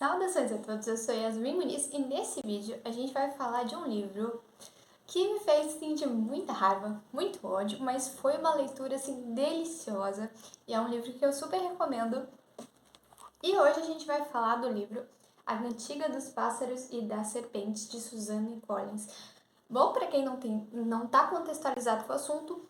Saudações a todos, eu sou Yasmin Muniz e nesse vídeo a gente vai falar de um livro que me fez sentir muita raiva, muito ódio, mas foi uma leitura assim deliciosa e é um livro que eu super recomendo. E hoje a gente vai falar do livro A Cantiga dos Pássaros e das Serpentes, de Suzanne Collins. Bom, para quem não tá contextualizado com o assunto,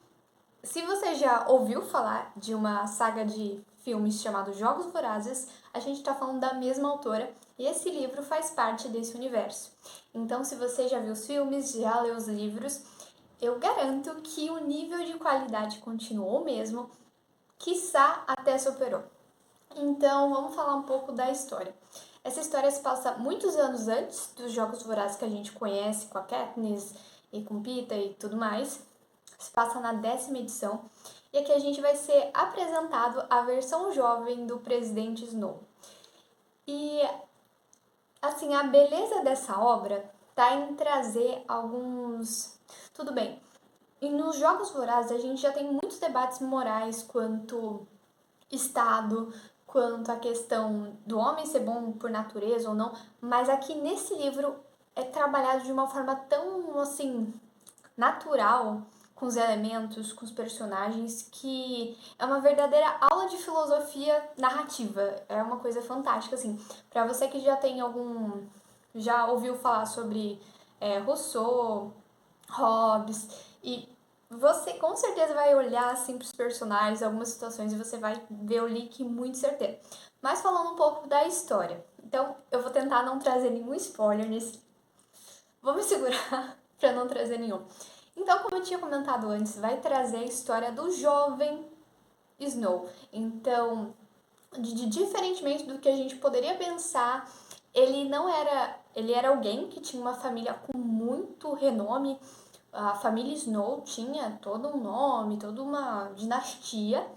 se você já ouviu falar de uma saga de filmes chamado Jogos Vorazes, a gente está falando da mesma autora e esse livro faz parte desse universo. Então, se você já viu os filmes, já leu os livros, eu garanto que o nível de qualidade continuou o mesmo, quiçá até superou. Então, vamos falar um pouco da história. Essa história se passa muitos anos antes dos Jogos Vorazes que a gente conhece, com a Katniss e com Peeta e tudo mais. Se passa na 10ª edição, e aqui a gente vai ser apresentado a versão jovem do presidente Snow. E, assim, a beleza dessa obra tá em trazer alguns... Tudo bem, e nos Jogos Vorazes a gente já tem muitos debates morais quanto Estado, quanto a questão do homem ser bom por natureza ou não, mas aqui nesse livro é trabalhado de uma forma tão, assim, natural, com os elementos, com os personagens, que é uma verdadeira aula de filosofia narrativa. É uma coisa fantástica, assim. Pra você que já ouviu falar sobre Rousseau, Hobbes, e você com certeza vai olhar assim pros personagens, algumas situações, e você vai ver o link muito certeiro. Mas falando um pouco da história. Então, eu vou tentar não trazer nenhum spoiler nesse... Vou me segurar pra não trazer nenhum. Então, como eu tinha comentado antes, vai trazer a história do jovem Snow. Então, diferentemente do que a gente poderia pensar, ele era alguém que tinha uma família com muito renome. A família Snow tinha todo um nome, toda uma dinastia,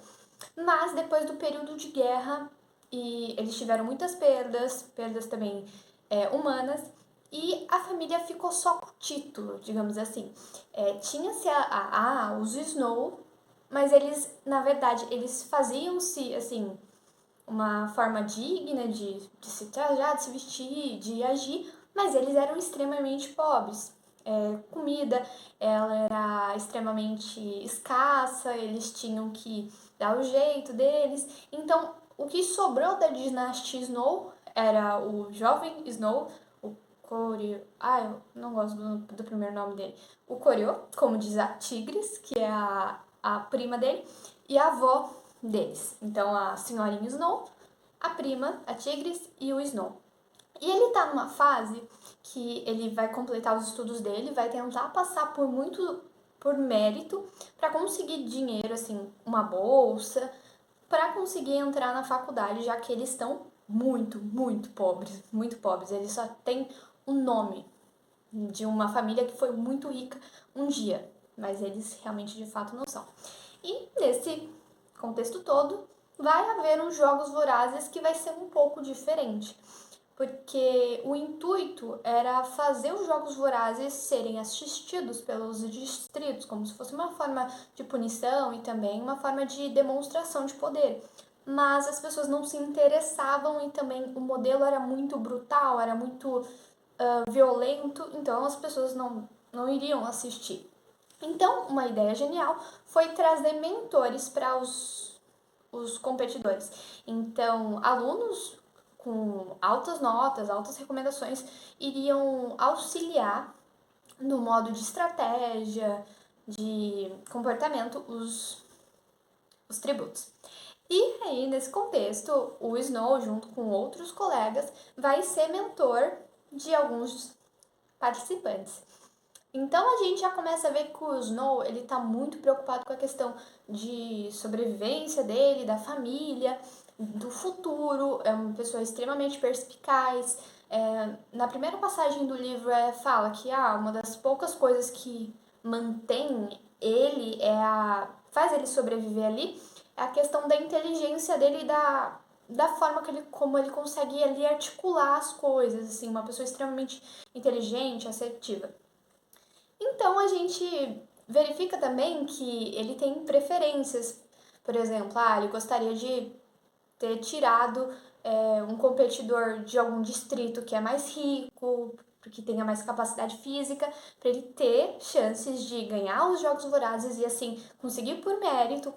mas depois do período de guerra, e eles tiveram muitas perdas também humanas, e a família ficou só com o título, digamos assim. Tinha-se os Snow, mas eles, na verdade, eles faziam-se, assim, uma forma digna de se trajar, de se vestir, de agir, mas eles eram extremamente pobres. Comida, ela era extremamente escassa, eles tinham que dar o jeito deles. Então, o que sobrou da dinastia Snow era o jovem Snow, o Coreo. Eu não gosto do primeiro nome dele. O Coreo, como diz a Tigris, que é a prima dele, e a avó deles. Então, a senhorinha Snow, a prima, a Tigris e o Snow. E ele tá numa fase que ele vai completar os estudos dele, vai tentar passar por mérito para conseguir dinheiro, assim, uma bolsa, para conseguir entrar na faculdade, já que eles estão muito pobres, muito pobres. Eles só têm o nome de uma família que foi muito rica um dia, mas eles realmente de fato não são. E nesse contexto todo, vai haver uns jogos vorazes que vai ser um pouco diferente, porque o intuito era fazer os jogos vorazes serem assistidos pelos distritos, como se fosse uma forma de punição e também uma forma de demonstração de poder. Mas as pessoas não se interessavam e também o modelo era muito brutal, era muito violento, então as pessoas não iriam assistir. Então, uma ideia genial foi trazer mentores para os competidores. Então, alunos com altas notas, altas recomendações, iriam auxiliar no modo de estratégia, de comportamento, os tributos. E aí, nesse contexto, o Snow, junto com outros colegas, vai ser mentor de alguns participantes. Então a gente já começa a ver que o Snow, ele tá muito preocupado com a questão de sobrevivência dele, da família, do futuro, é uma pessoa extremamente perspicaz. Na primeira passagem do livro fala que uma das poucas coisas que mantém ele, faz ele sobreviver ali, é a questão da inteligência dele e da forma como ele consegue ali articular as coisas, assim, uma pessoa extremamente inteligente, assertiva. Então a gente verifica também que ele tem preferências. Por exemplo, ele gostaria de ter tirado um competidor de algum distrito que é mais rico, porque tenha mais capacidade física, para ele ter chances de ganhar os Jogos Vorazes e assim conseguir por mérito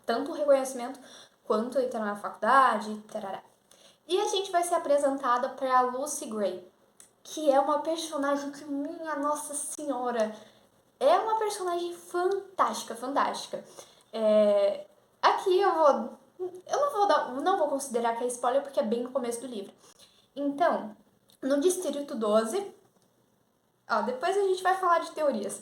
tanto um reconhecimento quanto entrar na faculdade, tarará. E a gente vai ser apresentada para a Lucy Gray, que é uma personagem que, minha Nossa Senhora, é uma personagem fantástica, fantástica. Aqui não vou considerar que é spoiler porque é bem no começo do livro. Então, no Distrito 12, depois a gente vai falar de teorias.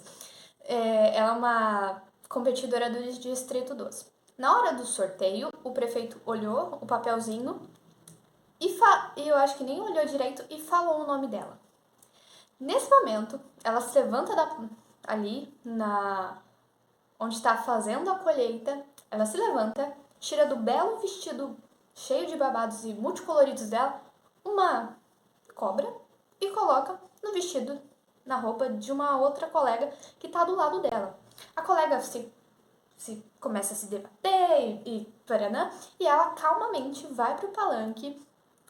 Ela é uma competidora do Distrito 12. Na hora do sorteio, o prefeito olhou o papelzinho e eu acho que nem olhou direito e falou o nome dela. Nesse momento, ela se levanta ali onde está fazendo a colheita, ela se levanta, tira do belo vestido cheio de babados e multicoloridos dela uma cobra e coloca no vestido, na roupa de uma outra colega que está do lado dela. A colega se começa a se debater e ela calmamente vai pro palanque,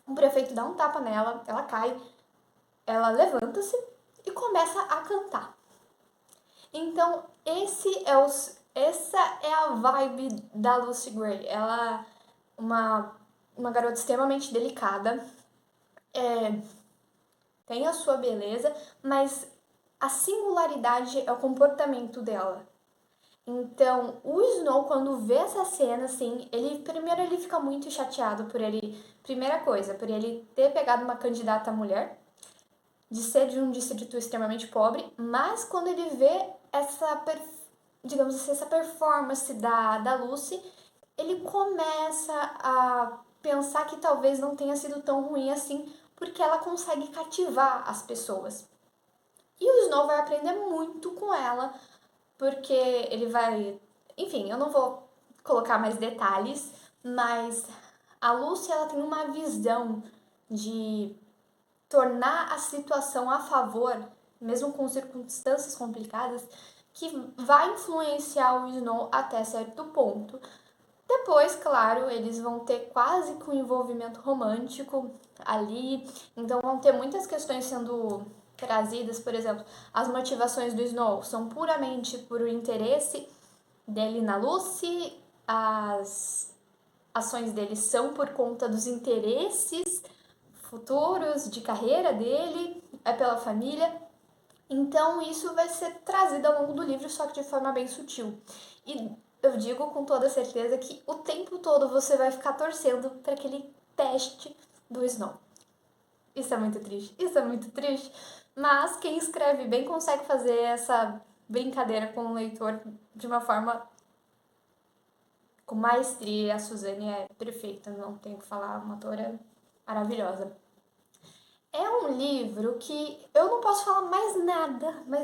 o prefeito dá um tapa nela, ela cai, ela levanta-se e começa a cantar. Então, essa é a vibe da Lucy Gray. Ela é uma garota extremamente delicada, tem a sua beleza, mas a singularidade é o comportamento dela. Então, o Snow, quando vê essa cena, assim, primeiro ele fica muito chateado por ele ter pegado uma candidata mulher, de ser de um distrito extremamente pobre, mas quando ele vê essa performance da Lucy, ele começa a pensar que talvez não tenha sido tão ruim assim, porque ela consegue cativar as pessoas. E o Snow vai aprender muito com ela, porque ele vai... Enfim, eu não vou colocar mais detalhes, mas a Lucy, ela tem uma visão de tornar a situação a favor, mesmo com circunstâncias complicadas, que vai influenciar o Snow até certo ponto. Depois, claro, eles vão ter quase que um envolvimento romântico ali, então vão ter muitas questões sendo trazidas, por exemplo, as motivações do Snow são puramente por o interesse dele na Lucy, as ações dele são por conta dos interesses futuros de carreira dele, é pela família. Então isso vai ser trazido ao longo do livro, só que de forma bem sutil. E eu digo com toda certeza que o tempo todo você vai ficar torcendo para aquele teste do Snow. Isso é muito triste, mas quem escreve bem consegue fazer essa brincadeira com o leitor de uma forma com maestria. A Suzane é perfeita, não tenho o que falar, uma autora maravilhosa. É um livro que eu não posso falar mais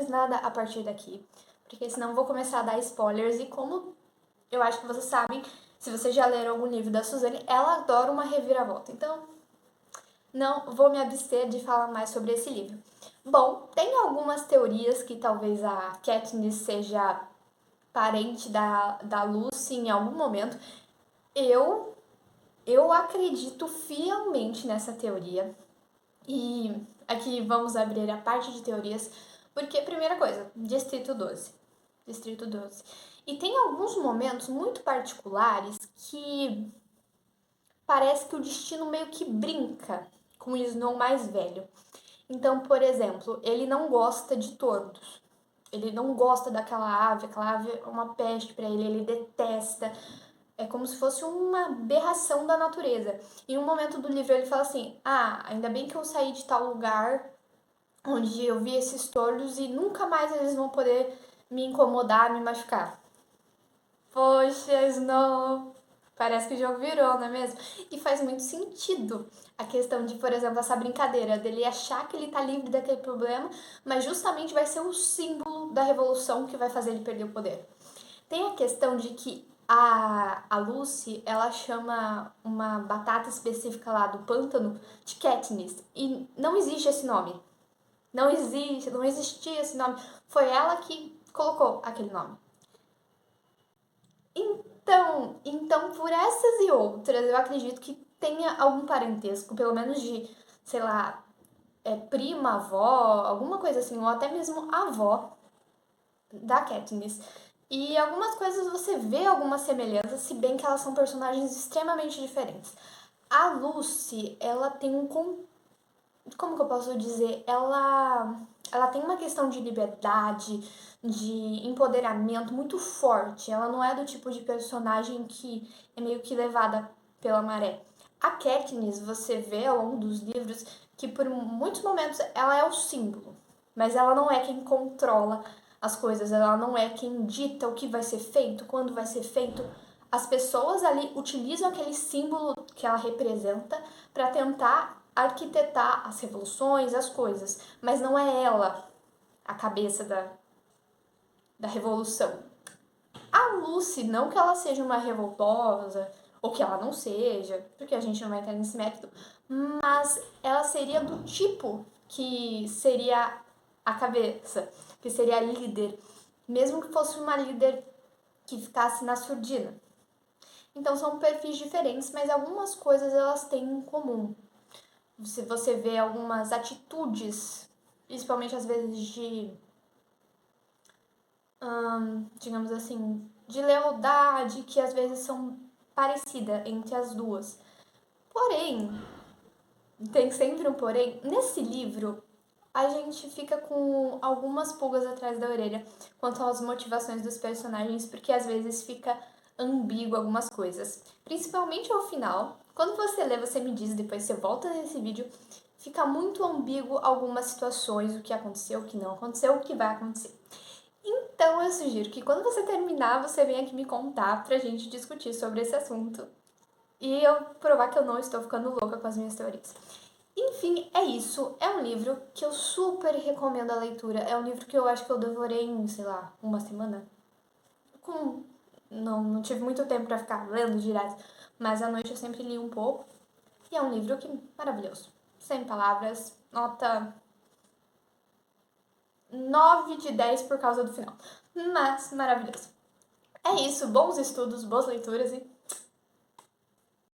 nada a partir daqui, porque senão vou começar a dar spoilers, e como eu acho que vocês sabem, se vocês já leram algum livro da Suzane, ela adora uma reviravolta, então não vou me abster de falar mais sobre esse livro. Bom, tem algumas teorias que talvez a Katniss seja parente da Lucy em algum momento. Eu acredito fielmente nessa teoria. E aqui vamos abrir a parte de teorias, porque, primeira coisa, Distrito 12. Distrito 12. E tem alguns momentos muito particulares que parece que o destino meio que brinca com o Snow mais velho. Então, por exemplo, ele não gosta de tordos. Ele não gosta aquela ave é uma peste para ele detesta. É como se fosse uma aberração da natureza. Em um momento do livro ele fala assim: ainda bem que eu saí de tal lugar onde eu vi esses tordos e nunca mais eles vão poder me incomodar, me machucar. Poxa, Snow, parece que o jogo virou, não é mesmo? E faz muito sentido a questão de, por exemplo, essa brincadeira dele achar que ele tá livre daquele problema, mas justamente vai ser o símbolo da revolução que vai fazer ele perder o poder. Tem a questão de que a Lucy, ela chama uma batata específica lá do pântano de Katniss, e não existe esse nome. Não existia esse nome. Foi ela que colocou aquele nome. Então, por essas e outras, eu acredito que tenha algum parentesco, pelo menos de, sei lá, prima, avó, alguma coisa assim, ou até mesmo avó da Katniss. E algumas coisas você vê algumas semelhanças, se bem que elas são personagens extremamente diferentes. A Lucy, ela tem como que eu posso dizer? Ela tem uma questão de liberdade, de empoderamento muito forte. Ela não é do tipo de personagem que é meio que levada pela maré. A Katniss, você vê ao longo dos livros que por muitos momentos ela é o símbolo, mas ela não é quem controla as coisas, ela não é quem dita o que vai ser feito, quando vai ser feito. As pessoas ali utilizam aquele símbolo que ela representa para tentar arquitetar as revoluções, as coisas, mas não é ela a cabeça da revolução. A Lucy, não que ela seja uma revoltosa, ou que ela não seja, porque a gente não vai entrar nesse método, mas ela seria do tipo que seria a cabeça, que seria a líder, mesmo que fosse uma líder que ficasse na surdina. Então são perfis diferentes, mas algumas coisas elas têm em comum. Se você vê algumas atitudes, principalmente às vezes digamos assim, de lealdade, que às vezes são parecidas entre as duas. Porém, tem sempre um porém, nesse livro a gente fica com algumas pulgas atrás da orelha quanto às motivações dos personagens, porque às vezes fica ambíguo algumas coisas. Principalmente ao final. Quando você lê, você me diz, depois você volta nesse vídeo, fica muito ambíguo algumas situações, o que aconteceu, o que não aconteceu, o que vai acontecer. Então eu sugiro que quando você terminar, você venha aqui me contar pra gente discutir sobre esse assunto e eu provar que eu não estou ficando louca com as minhas teorias. Enfim, é isso. É um livro que eu super recomendo a leitura. É um livro que eu acho que eu devorei em, sei lá, uma semana. Não tive muito tempo pra ficar lendo direto, mas à noite eu sempre li um pouco. E é um livro que maravilhoso. Sem palavras, nota 9 de 10 por causa do final. Mas maravilhoso. É isso, bons estudos, boas leituras e